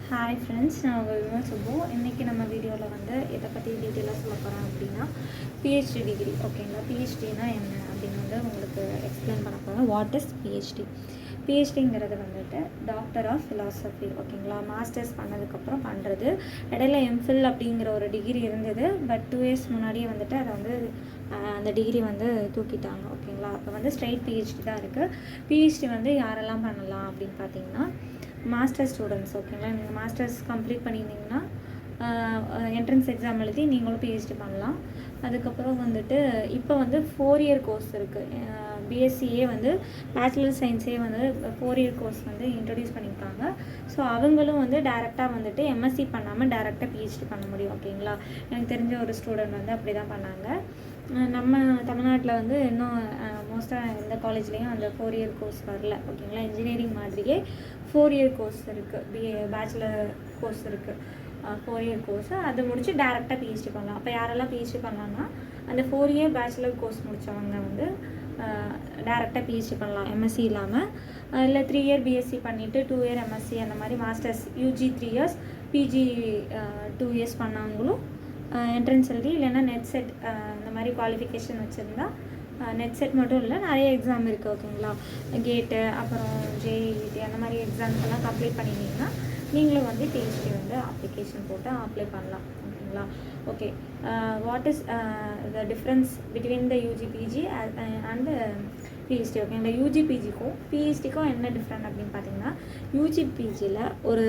Hi friends, நான் உங்கள் விமல் சுப்பு. இன்றைக்கி நம்ம வீடியோவில் வந்து இதை பற்றி டீட்டெயிலாக சொல்ல போகிறேன் அப்படின்னா பிஹெச்டி டிகிரி. ஓகேங்களா, பிஹெச்டினா என்ன அப்படின்னு வந்து உங்களுக்கு எக்ஸ்பிளைன் பண்ண போகிறேன். What is PhD? பிஹெச்டிங்கிறது வந்துட்டு டாக்டர் ஆஃப் ஃபிலாசபி. ஓகேங்களா, மாஸ்டர்ஸ் பண்ணதுக்கப்புறம் பண்ணுறது. இடையில எம்ஃபில் அப்படிங்கிற ஒரு டிகிரி இருந்தது, பட் 2 இயர்ஸ் முன்னாடியே வந்துட்டு அதை வந்து அந்த டிகிரி வந்து தூக்கிட்டாங்க. ஓகேங்களா, அப்போ வந்து ஸ்ட்ரைட் பிஹெச்டி தான் இருக்குது. பிஹெச்டி வந்து யாரெல்லாம் பண்ணலாம் அப்படின்னு பார்த்தீங்கன்னா மாஸ்டர் ஸ்டூடெண்ட்ஸ். ஓகேங்களா, நீங்கள் மாஸ்டர்ஸ் கம்ப்ளீட் பண்ணியிருந்தீங்கன்னா என்ட்ரன்ஸ் எக்ஸாம் எழுதி நீங்களும் பிஹெச்டி பண்ணலாம். அதுக்கப்புறம் வந்துட்டு இப்போ வந்து 4 இயர் கோர்ஸ் இருக்குது. பிஎஸ்சியே வந்து பேச்சுலர் சயின்ஸே வந்து 4 இயர் கோர்ஸ் வந்து இன்ட்ரடியூஸ் பண்ணியிருக்காங்க. ஸோ அவங்களும் வந்து டேரெக்டாக வந்துட்டு எம்எஸ்சி பண்ணாமல் டேரெக்டாக பிஹெச்டி பண்ண முடியும். ஓகேங்களா, எனக்கு தெரிஞ்ச ஒரு ஸ்டூடெண்ட் வந்து அப்படி தான் பண்ணாங்க. நம்ம தமிழ்நாட்டில் வந்து இன்னும் மோஸ்ட்டாக எந்த காலேஜ்லேயும் அந்த 4 இயர் கோர்ஸ் வரல. ஓகேங்களா, இன்ஜினியரிங் மாதிரியே 4 இயர் கோர்ஸ் இருக்குது, பேச்சுலர் கோர்ஸ் இருக்குது, 4 இயர் கோர்ஸ். அது முடிச்சு டேரெக்டாக பிஹெச்டி பண்ணலாம். அப்போ யாரெல்லாம் பிஹெச்டி பண்ணலான்னா அந்த 4 இயர் பேச்சுலர் கோர்ஸ் முடித்தவங்க வந்து டேரெக்டாக பிஹெச்டி பண்ணலாம் எம்எஸ்சி இல்லாமல். இல்லை 3 இயர் பிஎஸ்சி பண்ணிவிட்டு 2 இயர் எம்எஸ்சி அந்த மாதிரி masters UG 3 years PG 2 years பண்ணவங்களும் என்ட்ரன்ஸ் எழுதி இல்லைன்னா நெட் செட் இந்த மாதிரி குவாலிஃபிகேஷன் வச்சுருந்தா நெட் செட் மட்டும் இல்லை, நிறைய எக்ஸாம் இருக்குது. ஓகேங்களா, கேட்டு அப்புறம் ஜேஇடி அந்த மாதிரி எக்ஸாம்ஸ் எல்லாம் கம்ப்ளீட் பண்ணிட்டீங்கன்னா நீங்களும் வந்து பிஹெச்டி வந்து அப்ளிகேஷன் போட்டு அப்ளை பண்ணலாம். ஓகேங்களா, okay. What is the difference between the UG PG and PhD? ஓகேங்களா, யூஜி பிஜிக்கும் பிஹெச்டிக்கும் என்ன டிஃப்ரெண்ட் அப்படின்னு பார்த்தீங்கன்னா யூஜி பிஜியில் ஒரு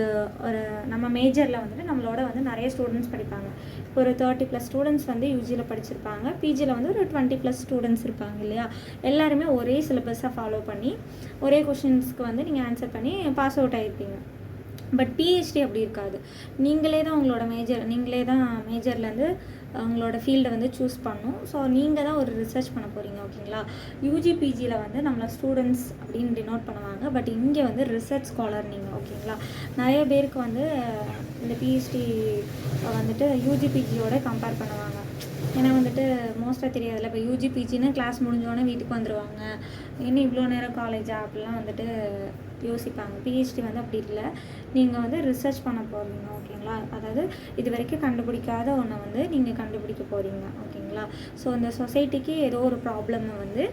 நம்ம மேஜரில் வந்துட்டு நம்மளோட வந்து நிறைய ஸ்டூடெண்ட்ஸ் படிப்பாங்க. இப்போ ஒரு 30+ ஸ்டூடெண்ட்ஸ் வந்து யூஜியில் படிச்சிருப்பாங்க. பிஜியில் வந்து ஒரு 20+ ஸ்டூடெண்ட்ஸ் இருப்பாங்க இல்லையா. எல்லாருமே ஒரே சிலபஸாக ஃபாலோ பண்ணி ஒரே கொஷின்ஸ்க்கு வந்து நீங்கள் ஆன்சர் பண்ணி பாஸ் அவுட் ஆகிருப்பீங்க. பட் பிஹெச்டி அப்படி இருக்காது. நீங்களே தான் உங்களோட மேஜர்லேருந்து உங்களோட ஃபீல்டை வந்து சூஸ் பண்ணணும். ஸோ நீங்கள் தான் ஒரு ரிசர்ச் பண்ண போகிறீங்க. ஓகேங்களா, யூஜி பிஜியில் வந்து நம்மளை ஸ்டூடெண்ட்ஸ் அப்படின்னு டினோட் பண்ணுவாங்க, பட் இங்கே வந்து ரிசர்ச் ஸ்காலர் நீங்கள். ஓகேங்களா, நிறைய பேருக்கு வந்து இந்த பிஹெச்டி வந்துட்டு யூஜி பிஜியோட கம்பேர் பண்ணுவாங்க. ஏன்னா வந்துட்டு மோஸ்ட்டாக தெரியாதுல்ல. இப்போ யூஜி பிஜின்னு கிளாஸ் முடிஞ்சோடனே வீட்டுக்கு வந்துடுவாங்க, இன்னும் இவ்வளோ நேரம் காலேஜா அப்படிலாம் வந்துட்டு யோசிப்பாங்க. பிஹெச்டி வந்து அப்படி இல்லை, நீங்கள் வந்து ரிசர்ச் பண்ண போகிறீங்க. ஓகேங்களா, அதாவது இது வரைக்கும் கண்டுபிடிக்காத ஒன்றை வந்து நீங்கள் கண்டுபிடிக்க போகிறீங்க. ஓகேங்களா, ஸோ இந்த சொசைட்டிக்கு ஏதோ ஒரு ப்ராப்ளம் வந்து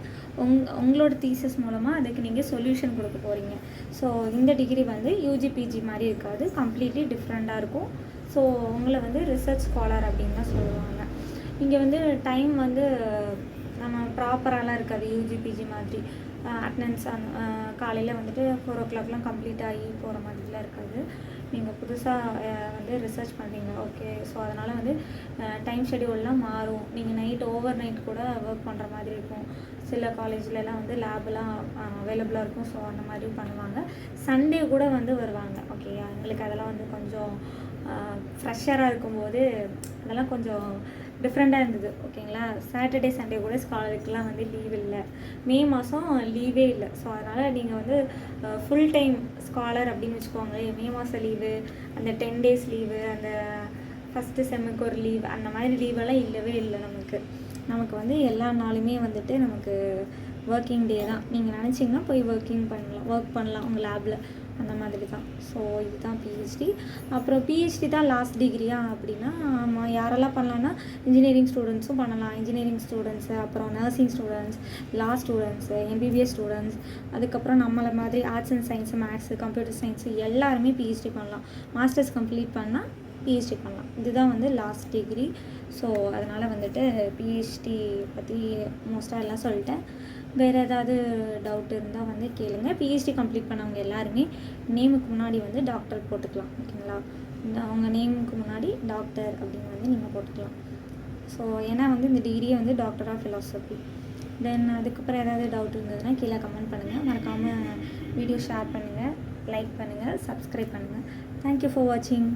உங்களோட தீசஸ் மூலமாக அதுக்கு நீங்கள் சொல்யூஷன் கொடுக்க போகிறீங்க. ஸோ இந்த டிகிரி வந்து யூஜி பிஜி மாதிரி இருக்காது, கம்ப்ளீட்லி டிஃப்ரெண்ட்டாக இருக்கும். ஸோ உங்களை வந்து ரிசர்ச் ஸ்காலர் அப்படின்னு தான் சொல்லுவாங்க. இங்கே வந்து டைம் வந்து நம்ம ப்ராப்பராலாம் இருக்காது யூஜி பிஜி மாதிரி. அட்டனன்ஸ் காலையில் வந்துட்டு 4 o'clockலாம் கம்ப்ளீட் ஆகி போகிற மாதிரிலாம் இருக்காது. நீங்கள் புதுசாக வந்து ரிசர்ச் பண்ணுறீங்க. ஓகே, ஸோ அதனால் வந்து டைம் ஷெடியூல்லாம் மாறும். நீங்கள் ஓவர் நைட் கூட ஒர்க் பண்ணுற மாதிரி இருக்கும். சில காலேஜ்லலாம் வந்து லேப்லாம் அவைலபிளாக இருக்கும். ஸோ அந்த மாதிரியும் பண்ணுவாங்க. சண்டே கூட வந்து வருவாங்க. ஓகே, எங்களுக்கு அதெல்லாம் வந்து கொஞ்சம் ஃப்ரெஷராக இருக்கும்போது அதெல்லாம் கொஞ்சம் டிஃப்ரெண்ட்டாக இருந்தது. ஓகேங்களா, சாட்டர்டே சண்டே கூட ஸ்காலருக்குலாம் வந்து லீவ் இல்லை. மே மாதம் லீவே இல்லை. ஸோ அதனால் நீங்கள் வந்து ஃபுல் டைம் ஸ்காலர் அப்படின்னு வச்சுக்கோங்களேன். மே மாதம் லீவு, அந்த 10 days லீவு, அந்த ஃபஸ்ட்டு செம்முக்கு ஒரு லீவ், அந்த மாதிரி லீவெல்லாம் இல்லவே இல்லை. நமக்கு வந்து எல்லா நாளுமே வந்துட்டு நமக்கு ஒர்க்கிங் டே தான். நீங்கள் நினச்சிங்கன்னா போய் ஒர்க் பண்ணலாம் உங்கள் லேபில், அந்த மாதிரி தான். ஸோ இதுதான் பிஹெச்டி. அப்புறம் பிஹெச்டி தான் லாஸ்ட் டிகிரியா அப்படின்னா யாரெல்லாம் பண்ணலான்னா இன்ஜினியரிங் ஸ்டூடெண்ட்ஸும் பண்ணலாம். இன்ஜினியரிங் ஸ்டூடெண்ட்ஸு, அப்புறம் நர்சிங் ஸ்டூடெண்ட்ஸ், லா ஸ்டூடெண்ட்ஸு, எம்பிபிஎஸ் ஸ்டூடெண்ட்ஸ், அதுக்கப்புறம் நம்மளை மாதிரி arts and science, maths, computer science எல்லாருமே பிஹெச்டி பண்ணலாம். மாஸ்டர்ஸ் கம்ப்ளீட் பண்ணால் பிஹெச்டி பண்ணலாம். இதுதான் வந்து லாஸ்ட் டிகிரி. ஸோ அதனால் வந்துட்டு பிஹெச்டி பற்றி மோஸ்ட்டாக எல்லாம் சொல்லிட்டேன். வேறு ஏதாவது டவுட் இருந்தால் வந்து கேளுங்க. பிஹெச்டி கம்ப்ளீட் பண்ணவங்க எல்லாருமே நேமுக்கு முன்னாடி வந்து டாக்டர் போட்டுக்கலாம். ஓகேங்களா, அவங்க நேமுக்கு முன்னாடி டாக்டர் அப்படின்னு வந்து நீங்கள் போட்டுக்கலாம். ஸோ ஏன்னா வந்து இந்த டிகிரியை வந்து டாக்டர் ஆஃப் ஃபிலாசபி. தென் அதுக்கப்புறம் ஏதாவது டவுட் இருந்ததுன்னா கீழே கமெண்ட் பண்ணுங்கள். மறக்காமல் வீடியோ ஷேர் பண்ணுங்கள், லைக் பண்ணுங்கள், சப்ஸ்கிரைப் பண்ணுங்கள். தேங்க்யூ ஃபார் வாட்சிங்.